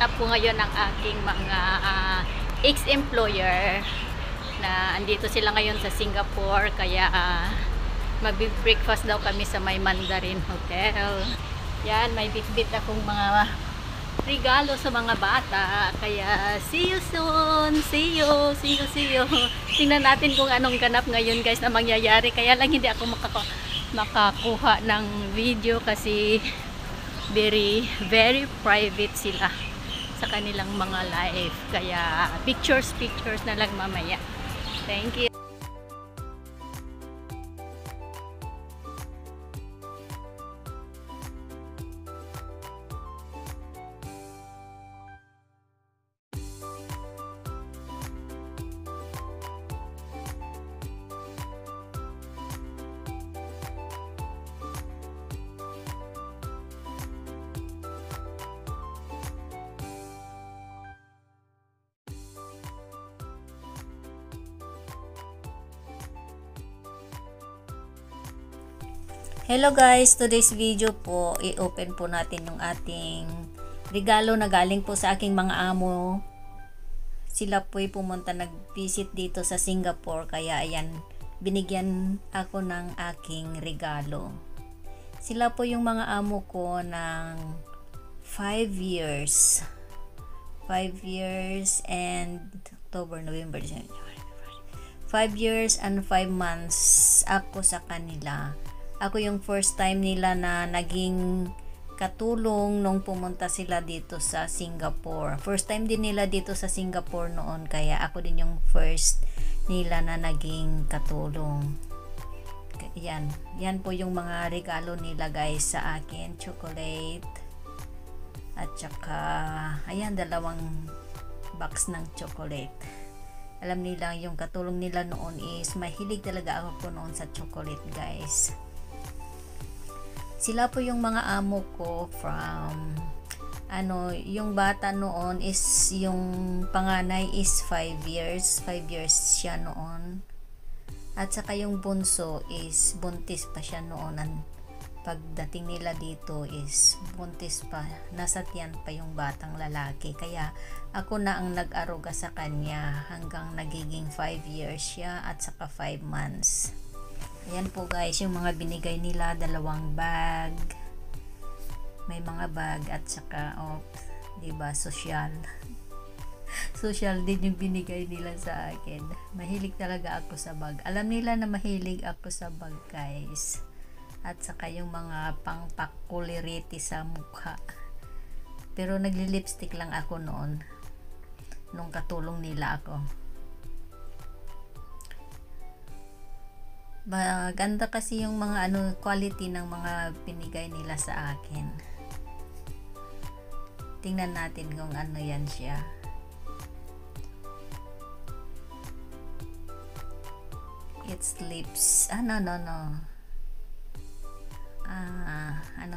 up po ngayon ang aking mga ex-employer na andito sila ngayon sa Singapore, kaya mag-breakfast daw kami sa may Mandarin Hotel. Yan, may bit-bit akong mga regalo sa mga bata, kaya see you soon, see you. Tingnan natin kung anong ganap ngayon guys na mangyayari, kaya lang hindi ako makakuha ng video kasi very private sila sa kanilang mga live, kaya pictures na lang mamaya. Thank you. Hello guys, today's video po, i-open po natin yung ating regalo na galing po sa aking mga amo. Sila po ay pumunta nag-visit dito sa Singapore, kaya ayan, binigyan ako ng aking regalo. Sila po yung mga amo ko ng 5 years. 5 years and October, November, December. 5 years and 5 months ako sa kanila. Ako yung first time nila na naging katulong nung pumunta sila dito sa Singapore. First time din nila dito sa Singapore noon, kaya ako din yung first nila na naging katulong. Yan po yung mga regalo nila guys sa akin. Chocolate. At saka, ayan, 2 box ng chocolate. Alam nila yung katulong nila noon is mahilig talaga ako noon sa chocolate guys. Sila po yung mga amo ko from yung bata noon is yung panganay is 5 years. 5 years siya noon. At saka yung bunso is buntis pa siya noon. Pagdating nila dito is buntis pa. Nasa tiyan pa yung batang lalaki. Kaya ako na ang nag-aruga sa kanya hanggang nagiging 5 years siya at saka 5 months. Ayan po guys, yung mga binigay nila, 2 bag. May mga bag at saka, diba, social. Social din yung binigay nila sa akin. Mahilig talaga ako sa bag. Alam nila na mahilig ako sa bag guys. At saka yung mga pangpakuliriti sa mukha. Pero nagli-lipstick lang ako noon. Nung katulong nila ako. Maganda kasi yung mga quality ng mga binigay nila sa akin. Tingnan natin kung ano yan siya. It's lips. No.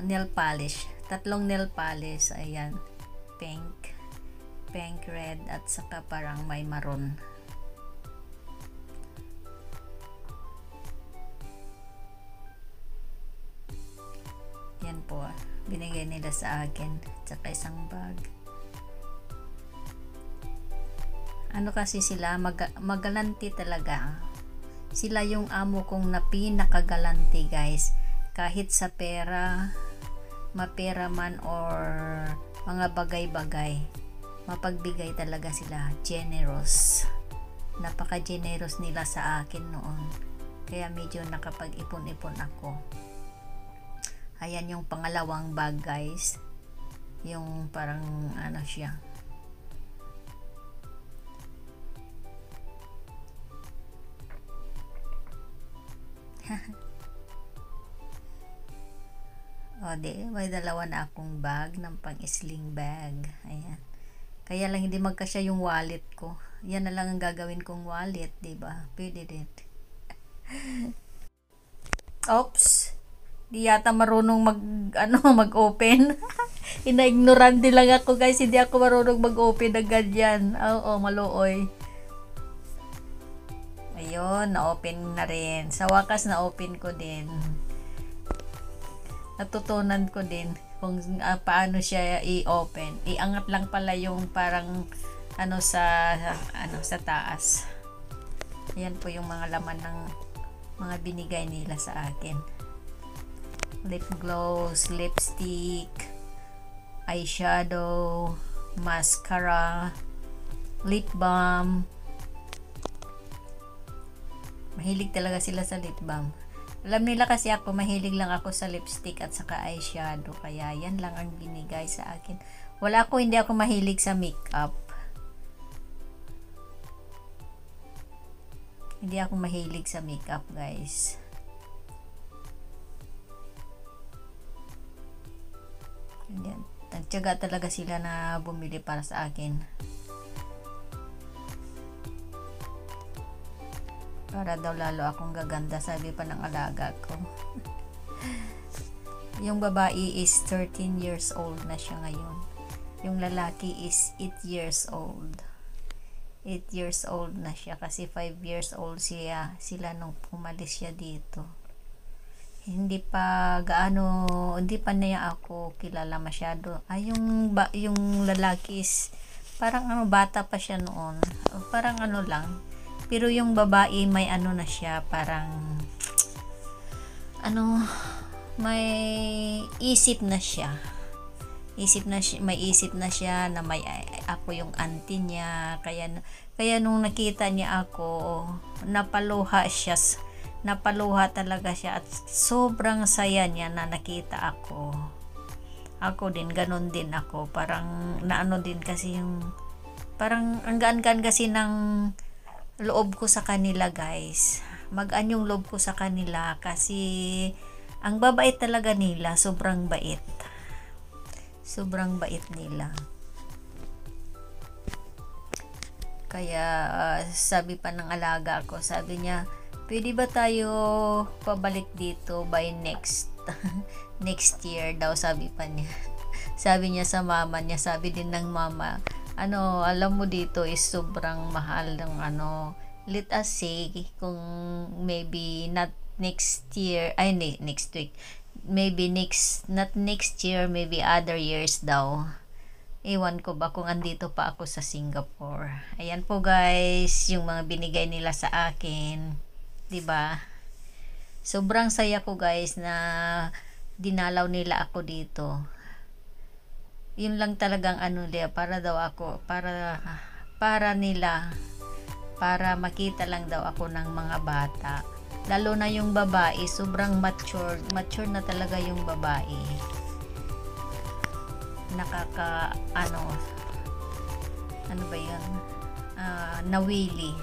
Nail polish. 3 nail polish. Ayan. Pink, red, at saka parang may maroon. Yan po, binigay nila sa akin. Tsaka isang bag. Kasi sila, magalanti talaga. Sila yung amo kong na pinakagalanti guys. Kahit sa pera, mapera man or mga bagay-bagay, mapagbigay talaga sila. Generous. Napaka-generous nila sa akin noon. Kaya medyo nakapag-ipon-ipon ako. Ayan yung pangalawang bag guys. Yung parang siya. May 2 na akong bag ng pang-sling bag. Ayan. Kaya lang hindi magkasya yung wallet ko. Yan na lang ang gagawin kong wallet, diba? Pwede din. Oops. Di yata marunong mag-open. Ina-ignorante lang ako guys. Hindi ako marunong mag-open ng ganyan. Maluoy. Ayun, na-open na rin. Sa wakas na-open ko din. Natutunan ko din. kung paano siya i-open. Iangat lang pala yung parang sa taas. Ayan po yung mga laman ng mga binigay nila sa akin. Lip gloss, lipstick, eyeshadow, mascara, lip balm. Mahilig talaga sila sa lip balm. Alam nila kasi ako, mahilig lang ako sa lipstick at saka eyeshadow. Kaya yan lang ang binigay sa akin. Hindi ako mahilig sa makeup. Hindi ako mahilig sa makeup, guys. Yan. Nagtiyaga talaga sila na bumili para sa akin. Para daw lalo akong gaganda, sabi pa ng alaga ko. Yung babae is 13 years old na siya ngayon. Yung lalaki is 8 years old. 8 years old na siya kasi 5 years old sila nung umalis siya dito. Hindi pa niya ako kilala masyado. Yung lalaki is parang bata pa siya noon. Parang lang. Pero yung babae may na siya, parang may isip na siya. May isip na siya na ako yung auntie niya. Kaya nung nakita niya ako, napaluha talaga siya at sobrang saya niya na nakita ako. Ako din, ganun din ako. Parang din kasi yung parang ang gaan-gaan kasi ng loob ko sa kanila, guys. Magaan yung loob ko sa kanila kasi ang babait talaga nila, sobrang bait. Sobrang bait nila. Kaya sabi pa ng alaga ko, sabi niya, pwede ba tayo pabalik dito by next year daw, sabi pa niya. Sabi niya sa mama niya, sabi din ng mama, alam mo dito is sobrang mahal ng let us say kung maybe not next year, next week, maybe not next year, maybe other years daw. Ewan ko ba kung andito pa ako sa Singapore. Ayan po, guys, yung mga binigay nila sa akin. 'Di ba? Sobrang saya ko, guys, na dinalaw nila ako dito. Yun lang talagang para daw ako, para nila, para makita lang daw ako ng mga bata. Lalo na yung babae, sobrang mature na talaga yung babae. Ano ba yan? Nawili.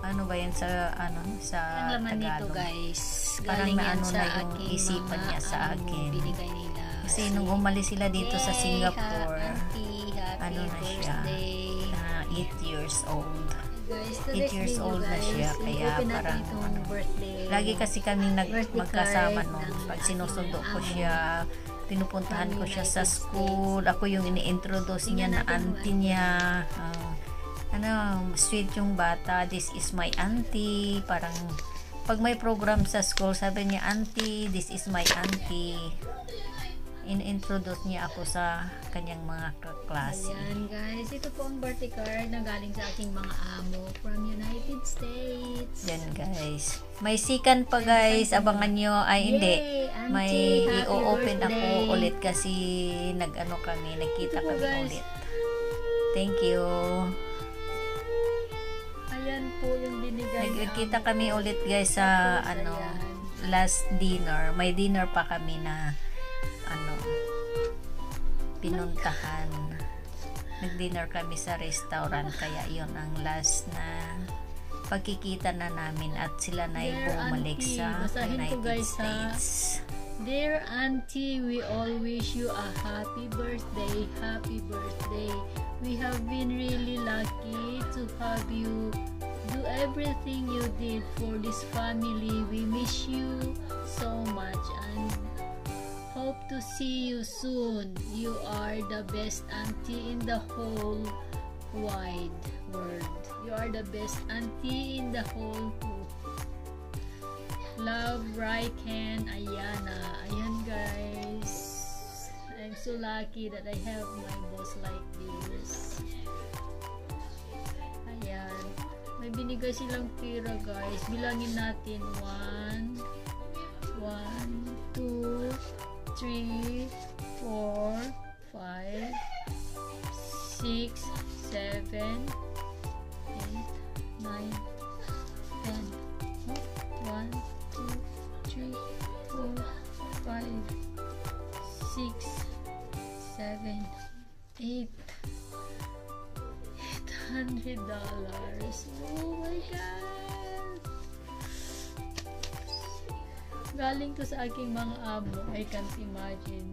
Ano ba yan sa sa ang laman nito, Tagalog? guys, Parang galing yan sa na yung aking isipan niya sa akin. binigay nila. Kasi nung umalis sila dito sa Singapore, Auntie, happy na siya? birthday. 8 years old. Guys, 8 years old na siya, kaya parang lagi kasi kaming magkasama noon. Pag sinusundo ko siya, pinupuntahan ko siya sa school, ako yung ini-introduce niya na auntie niya. Sweet yung bata, this is my auntie. Parang pag may program sa school, sabi niya, auntie, this is my auntie. In-introduce niya ako sa kanyang mga kaklase. Ayan, guys, ito po ang birthday card na galing sa aking mga amo from United States. Yan, guys. May sikan pa, guys. Abangan nyo. Ay, hindi. Auntie, May happy i-open ako birthday. ulit kasi nagkita Ito po, kami guys. ulit. Thank you. Ayan po yung binigay ni Nagkita amo. kami ulit, guys, sa last dinner. May dinner pa kami na pinuntahan. Nag-dinner kami sa restaurant, kaya yon ang last na pagkikita na namin at sila na ay Dear bumalik auntie, sa basahin ko, United guys, ha? States. Dear auntie, we all wish you a happy birthday. Happy birthday. We have been really lucky to have you do everything you did for this family. We miss you so much and hope to see you soon. You are the best auntie in the whole wide world. You are the best auntie in the whole world. Love, Raiken, Ayana. Ayan, guys. I'm so lucky that I have my boss like this. Ayan. May binigay silang pera, guys. Bilangin natin. 1, 2, 3, 4, 5, 6, 7, 8, 9, 10. 1, 2, 3, 4, 5, 6, 7, 8. $800. Oh my God! Galing to sa aking mga amo. I can't imagine.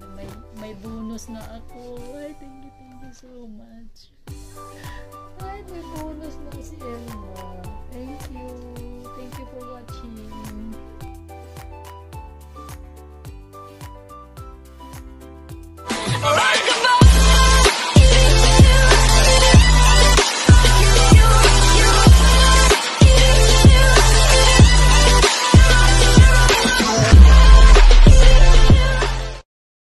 May bonus na ako. Ay, thank you so much. Ay, may bonus na si Elma. Thank you.